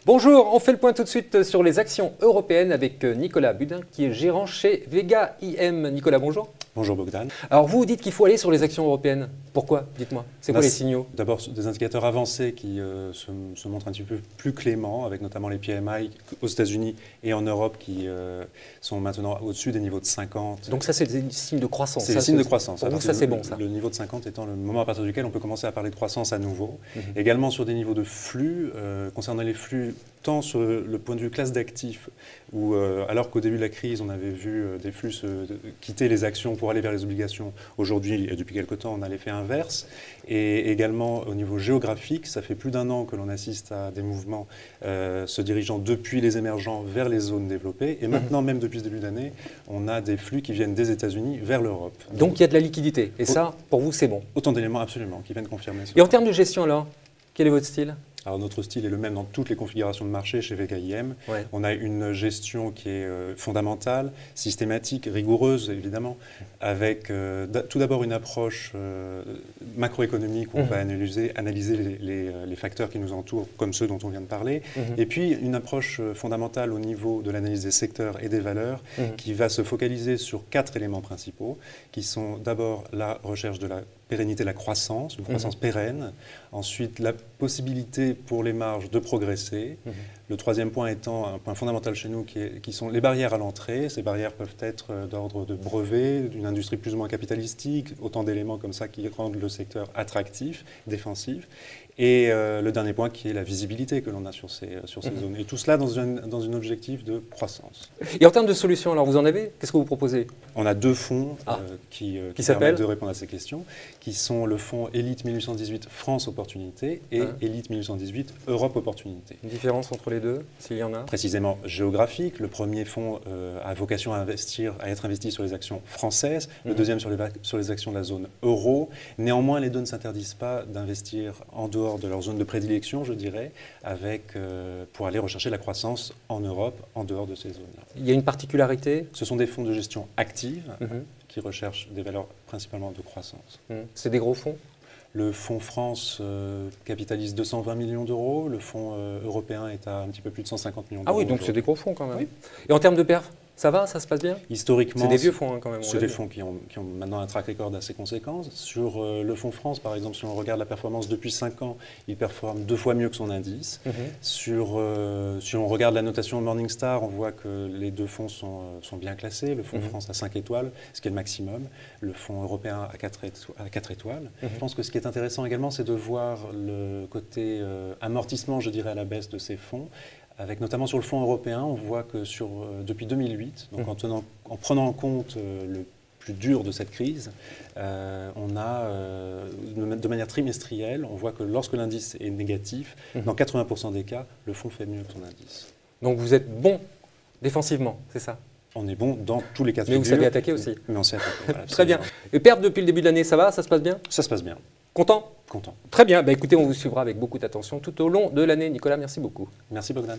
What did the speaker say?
Bonjour, on fait le point tout de suite sur les actions européennes avec Nicolas Budin qui est gérant chez Vega IM. Nicolas, bonjour. Bonjour Bogdan. Alors vous dites qu'il faut aller sur les actions européennes. Pourquoi? Dites-moi. C'est quoi les signaux? D'abord des indicateurs avancés qui se montrent un petit peu plus cléments, avec notamment les PMI aux États-Unis et en Europe qui sont maintenant au-dessus des niveaux de 50. Donc ça c'est des signes de croissance. C'est des signes de croissance. Pour vous ça c'est bon ça. Le niveau de 50 étant le moment à partir duquel on peut commencer à parler de croissance à nouveau. Également sur des niveaux de flux, concernant les flux tant sur le point de vue classe d'actifs, où alors qu'au début de la crise, on avait vu des flux quitter les actions pour aller vers les obligations, aujourd'hui et depuis quelque temps, on a l'effet inverse. Et également au niveau géographique, ça fait plus d'un an que l'on assiste à des mouvements se dirigeant depuis les émergents vers les zones développées. Et maintenant, même depuis ce début d'année, on a des flux qui viennent des États-Unis vers l'Europe. Donc il y a de la liquidité. Et ça, pour vous, c'est bon. Autant d'éléments absolument qui viennent confirmer ça. Et en termes de gestion alors, quel est votre style? Alors notre style est le même dans toutes les configurations de marché chez Vega IM. Ouais. On a une gestion qui est fondamentale, systématique, rigoureuse évidemment, avec tout d'abord une approche macroéconomique où on va analyser les facteurs qui nous entourent, comme ceux dont on vient de parler, et puis une approche fondamentale au niveau de l'analyse des secteurs et des valeurs qui va se focaliser sur 4 éléments principaux, qui sont d'abord la recherche de la pérennité, la croissance, une croissance pérenne. Ensuite, la possibilité pour les marges de progresser. Le troisième point étant un point fondamental chez nous qui sont les barrières à l'entrée. Ces barrières peuvent être d'ordre de brevets, d'une industrie plus ou moins capitalistique, autant d'éléments comme ça qui rendent le secteur attractif, défensif. Et le dernier point qui est la visibilité que l'on a sur ces zones. Et tout cela dans un objectif de croissance. Et en termes de solutions, alors vous en avez? Qu'est-ce que vous proposez? On a 2 fonds qui permettent de répondre à ces questions, qui sont le fonds Elite 1818 France Opportunité et Elite 1818 Europe Opportunité. Une différence entre les deux, s'il y en a? Précisément géographique. Le premier fonds a vocation à être investi sur les actions françaises, le deuxième sur les actions de la zone euro. Néanmoins, les deux ne s'interdisent pas d'investir en dehors de leur zone de prédilection, je dirais, pour aller rechercher la croissance en Europe, en dehors de ces zones-là. Il y a une particularité? Ce sont des fonds de gestion active qui recherchent des valeurs principalement de croissance. C'est des gros fonds? Le fonds France capitalise 220 millions d'euros, le fonds européen est à un petit peu plus de 150 millions d'euros. Ah oui, donc c'est des gros fonds quand même. Oui. Et en termes de perf, ça va, ça se passe bien? Historiquement, c'est des vieux fonds quand même. C'est des fonds qui ont maintenant un track record assez conséquent. Sur le fonds France, par exemple, si on regarde la performance depuis 5 ans, il performe 2 fois mieux que son indice. Si on regarde la notation Morningstar, on voit que les 2 fonds sont bien classés. Le fonds France à 5 étoiles, ce qui est le maximum. Le fonds européen à 4 étoiles. Je pense que ce qui est intéressant également, c'est de voir le côté amortissement, je dirais, à la baisse de ces fonds. Avec notamment sur le fonds européen, on voit que depuis 2008, donc en prenant en compte le plus dur de cette crise, on a, de manière trimestrielle, on voit que lorsque l'indice est négatif, dans 80% des cas, le fonds fait mieux que son indice. Donc vous êtes bon défensivement, c'est ça? On est bon dans tous les cas de figure. Mais vous savez attaquer aussi? Mais on sait attaquer, voilà, très bien. Et perte depuis le début de l'année, ça va? Ça se passe bien? Ça se passe bien. Content? Content. Très bien. Bah, écoutez, on vous suivra avec beaucoup d'attention tout au long de l'année. Nicolas, merci beaucoup. Merci Bogdan.